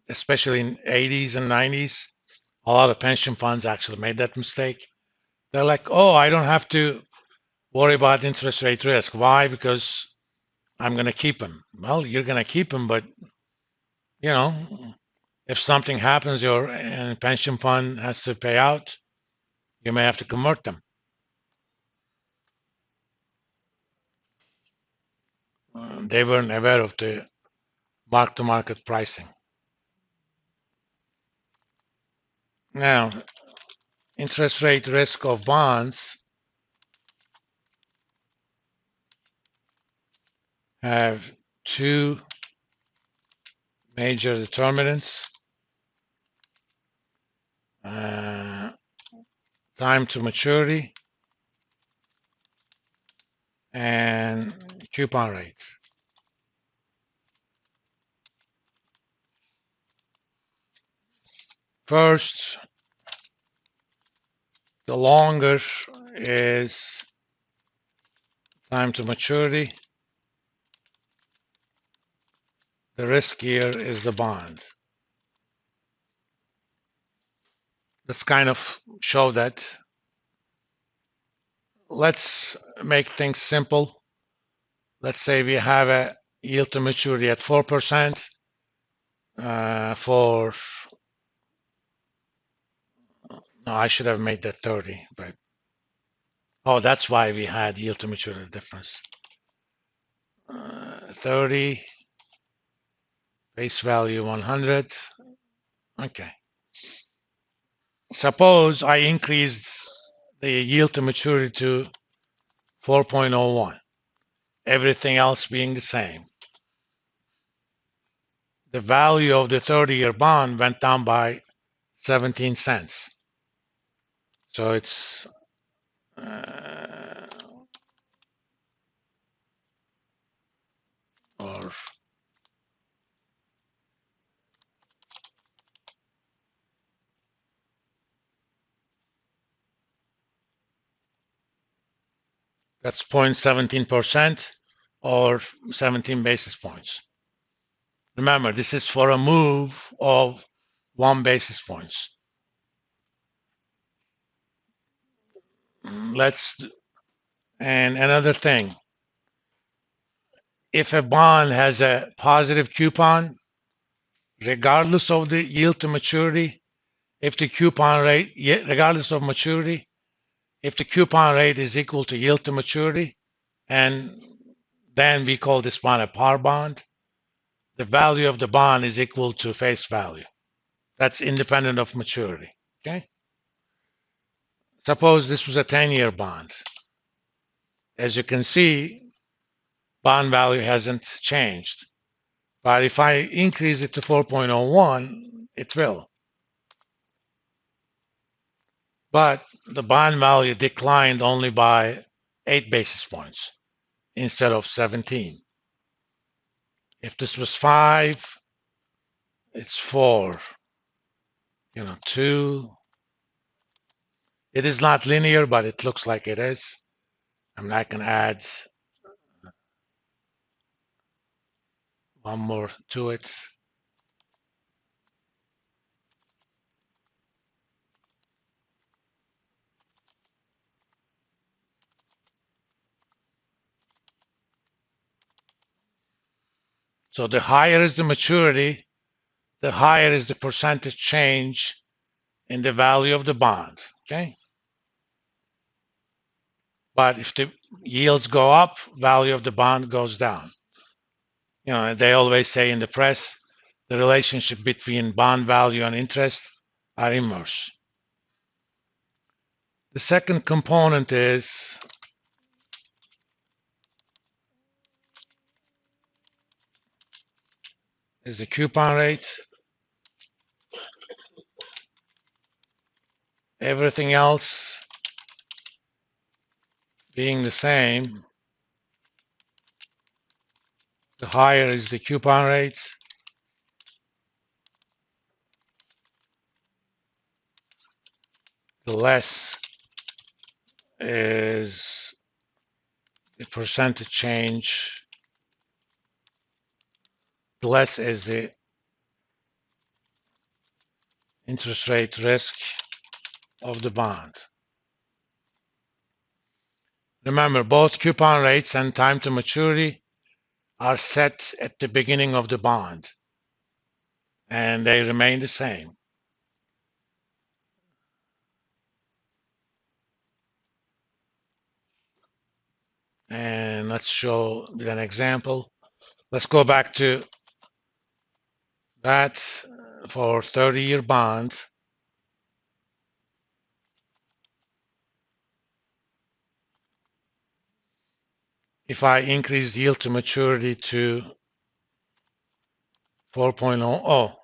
especially in 80s and 90s, a lot of pension funds actually made that mistake. They're like, oh, I don't have to worry about interest rate risk. Why? Because I'm going to keep them. Well, you're going to keep them, but you know, if something happens, your pension fund has to pay out, you may have to convert them. They weren't aware of the mark-to-market pricing. Now, interest rate risk of bonds have two major determinants: time to maturity and coupon rate. First, the longer is time to maturity, the riskier is the bond. Let's kind of show that. Let's make things simple. Let's say we have a yield to maturity at 4% for, no, I should have made that 30, but, oh, that's why we had yield to maturity difference. 30, face value 100. Okay. Suppose I increased the yield to maturity to 4.01, everything else being the same. The value of the 30-year bond went down by 17 cents. So it's or that's 0.17% or 17 basis points. Remember, this is for a move of 1 basis points. And another thing, if a bond has a positive coupon, regardless of the yield to maturity, if the coupon rate, regardless of maturity, if the coupon rate is equal to yield to maturity, and then we call this bond a par bond, the value of the bond is equal to face value. That's independent of maturity, okay? Suppose this was a 10-year bond. As you can see, bond value hasn't changed. But if I increase it to 4.01, it will. But the bond value declined only by 8 basis points instead of 17. If this was 5, it's 4, 2. It is not linear, but it looks like it is. I mean, I can add one more to it. So the higher is the maturity, the higher is the percentage change in the value of the bond, okay? But if the yields go up, value of the bond goes down. They always say in the press, the relationship between bond value and interest are inverse. The second component is the coupon rate. Everything else being the same, the higher is the coupon rate, the less is the percentage change, the less is the interest rate risk of the bond. Remember, both coupon rates and time to maturity are set at the beginning of the bond, and they remain the same. And let's show an example. Let's go back to that for 30-year bond. If I increase yield to maturity to 4.00,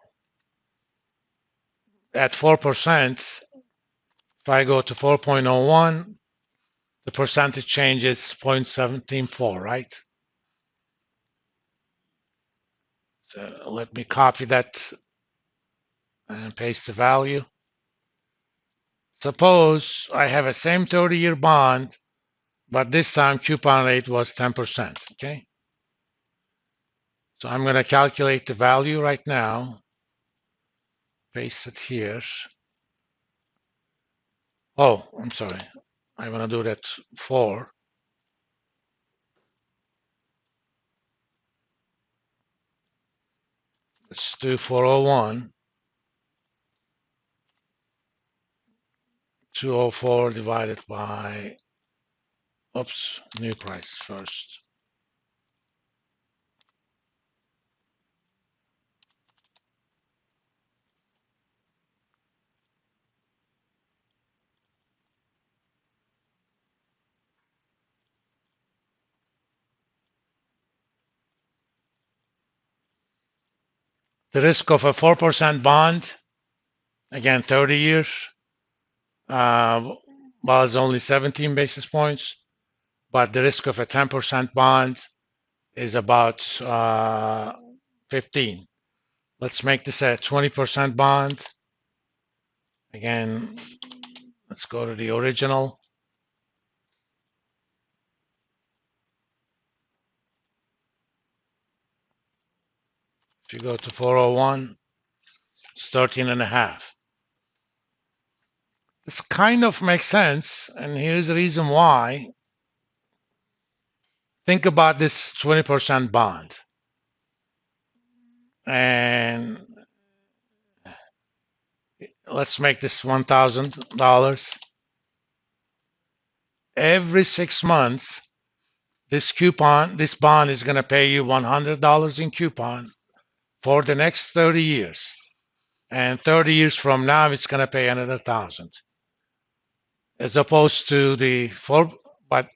at 4%, if I go to 4.01, the percentage change is 0.174, right? So let me copy that and paste the value. Suppose I have a same 30-year bond, but this time coupon rate was 10%, okay? So I'm going to calculate the value right now, paste it here. Oh, I'm sorry. I want to do that 4. Let's do 401. 204 divided by, oops, new price first. The risk of a 4% bond, again, 30 years, was only 17 basis points, but the risk of a 10% bond is about 15. Let's make this a 20% bond. Again, let's go to the original. If you go to 401, it's 13.5. This kind of makes sense, and here's the reason why. Think about this 20% bond. And let's make this $1,000. Every 6 months, this bond is going to pay you $100 in coupon for the next 30 years. And 30 years from now, it's going to pay another 1,000. As opposed to the 4, but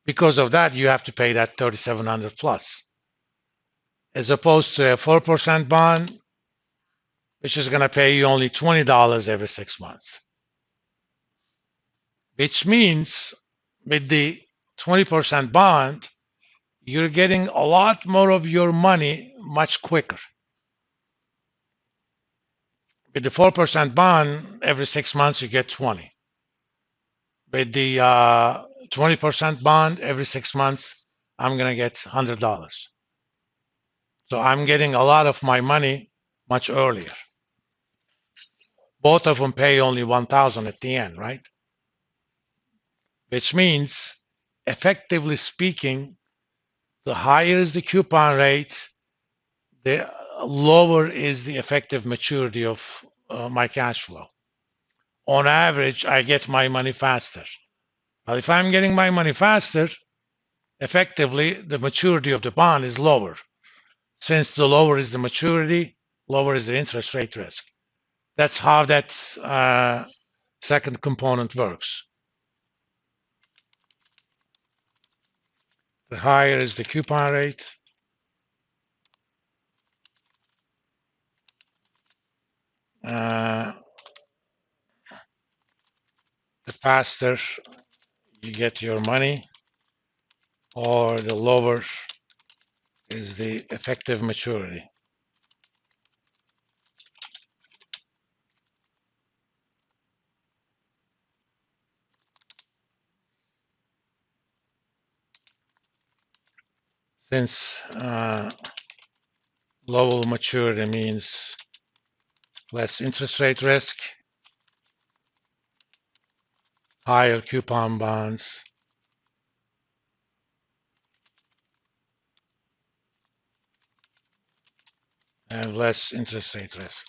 because of that, you have to pay that 3,700 plus. As opposed to a 4% bond, which is going to pay you only $20 every 6 months. Which means with the 20% bond, you're getting a lot more of your money much quicker. With the 4% bond, every 6 months you get 20. With the 20% bond, every 6 months, I'm going to get $100. So I'm getting a lot of my money much earlier. Both of them pay only 1,000 at the end, right? Which means, effectively speaking, the higher is the coupon rate, the lower is the effective maturity of my cash flow. On average, I get my money faster. But if I'm getting my money faster, effectively, the maturity of the bond is lower. Since the lower is the maturity, lower is the interest rate risk. That's how that second component works. The higher is the coupon rate, the faster you get your money, or the lower is the effective maturity. Since lower maturity means less interest rate risk, higher coupon bonds, and less interest rate risk.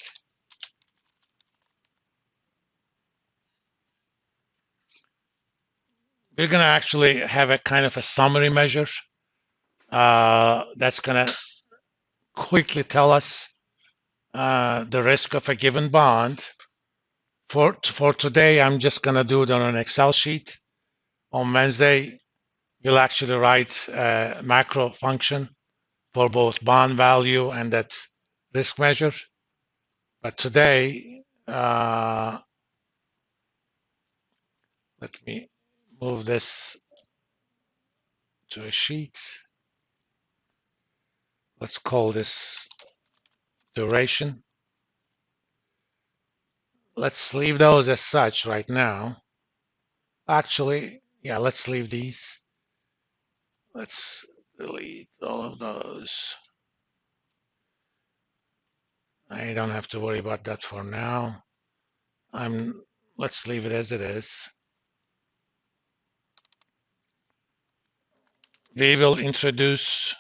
We're going to actually have a kind of a summary measure that's going to quickly tell us the risk of a given bond. For today, I'm just going to do it on an Excel sheet. On Wednesday, you'll actually write a macro function for both bond value and that risk measure. But today, let me move this to a sheet. Let's call this duration. Let's leave those as such right now. Actually, yeah, let's leave these. Let's delete all of those. I don't have to worry about that for now. Let's leave it as it is. We will introduce